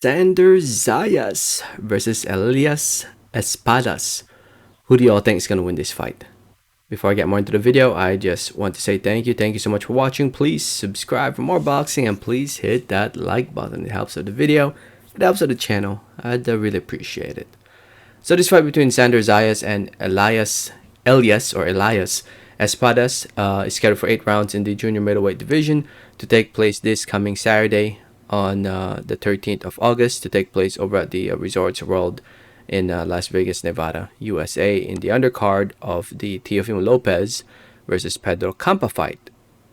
Xander Zayas versus Elias Espadas. Who do y'all think is going to win this fight? Before I get more into the video, I just want to say thank you. Thank you so much for watching. Please subscribe for more boxing and please hit that like button. It helps out the video. It helps out the channel. I'd really appreciate it. So this fight between Xander Zayas and Elias Espadas is scheduled for 8 rounds in the junior middleweight division to take place this coming Saturday on the 13th of August, to take place over at the Resorts World in Las Vegas, Nevada, USA, in the undercard of the Teofimo Lopez versus Pedro Campa fight.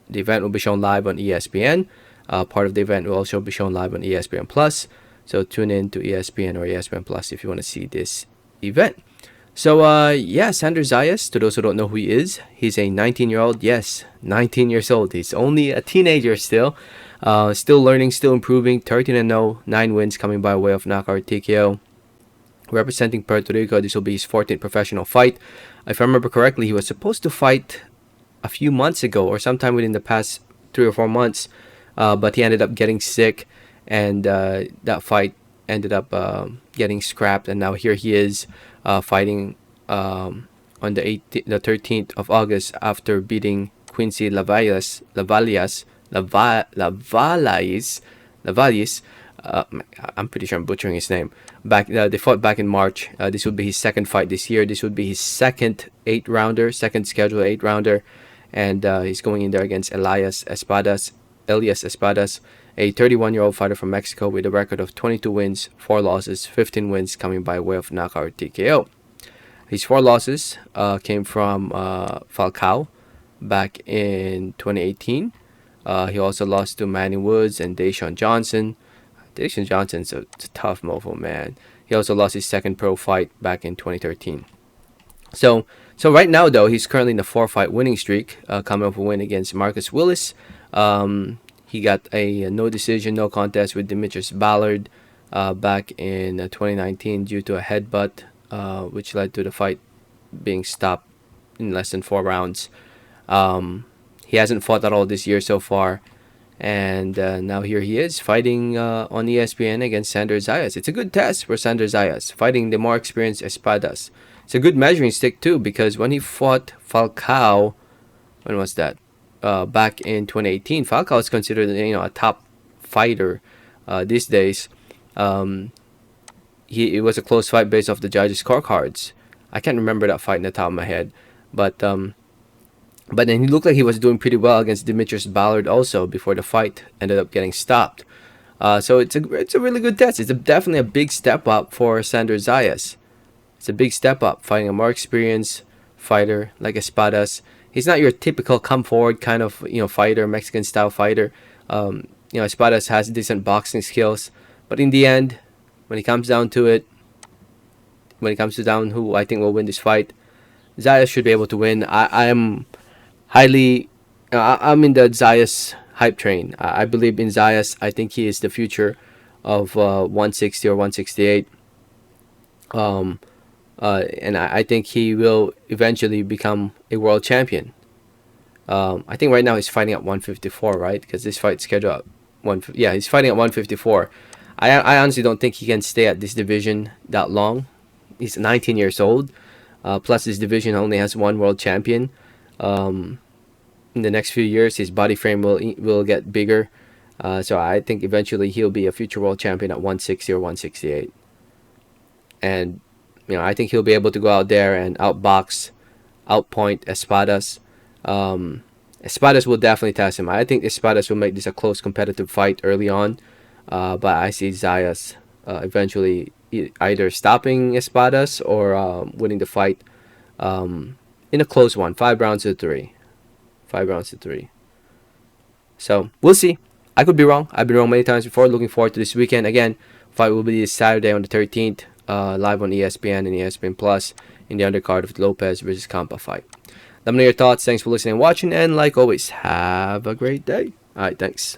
The event will be shown live on ESPN. Part of the event will also be shown live on ESPN Plus. So tune in to ESPN or ESPN Plus if you want to see this event. So Xander Zayas, to those who don't know who he is, he's a 19-year-old. Yes, 19 years old. He's only a teenager still. Still learning, still improving. 13-0, 9 wins coming by way of knockout TKO. Representing Puerto Rico, this will be his 14th professional fight. If I remember correctly, he was supposed to fight a few months ago or sometime within the past 3 or 4 months, but he ended up getting sick, and that fight ended up getting scrapped. And now here he is fighting on the 13th of August after beating Quincy Lavalias. I'm pretty sure I'm butchering his name. They fought back in March. This would be his second fight this year. This would be his second scheduled 8-rounder, and he's going in there against Elias Espadas, a 31-year-old fighter from Mexico with a record of 22 wins, 4 losses, 15 wins coming by way of knockout TKO. His 4 losses came from Falcao back in 2018. He also lost to Manny Woods and Deshaun Johnson. Deshaun Johnson's a tough mofo, man. He also lost his second pro fight back in 2013. So right now, though, he's currently in a 4-fight winning streak, coming off a win against Marcus Willis. He got a no decision, no contest with Demetrius Ballard back in 2019 due to a headbutt, which led to the fight being stopped in less than 4 rounds. He hasn't fought at all this year so far. And now here he is fighting on ESPN against Xander Zayas. It's a good test for Xander Zayas, fighting the more experienced Espadas. It's a good measuring stick too, because when he fought Falcao, when was that? Back in 2018, Falcao is considered a top fighter these days. It was a close fight based off the judges' scorecards. I can't remember that fight in the top of my head, but then he looked like he was doing pretty well against Demetrius Ballard also before the fight ended up getting stopped. So it's a really good test. It's definitely a big step up for Xander Zayas. It's a big step up, fighting a more experienced fighter like Espadas. He's not your typical come forward kind of fighter, Mexican style fighter. Espadas has decent boxing skills, but in the end, when it comes down to it, who I think will win this fight, Zayas should be able to win. I'm in the Zayas hype train. I believe in Zayas. I think he is the future of 160 or 168. And I think he will eventually become a world champion. I think right now he's fighting at 154, right? Because this fight's scheduled at he's fighting at 154. I honestly don't think he can stay at this division that long. He's 19 years old. Plus, this division only has 1 world champion. In the next few years, his body frame will get bigger. So I think eventually he'll be a future world champion at 160 or 168. And I think he'll be able to go out there and outbox, outpoint Espadas. Espadas will definitely test him. I think Espadas will make this a close competitive fight early on. But I see Zayas eventually either stopping Espadas or winning the fight in a close one, 5 rounds to 3. 5 rounds to 3. So we'll see. I could be wrong. I've been wrong many times before. Looking forward to this weekend. Again, fight will be this Saturday on the 13th, live on ESPN and ESPN Plus in the undercard of the Lopez versus Campa fight. Let me know your thoughts. Thanks for listening and watching, and like always, have a great day. All right, thanks.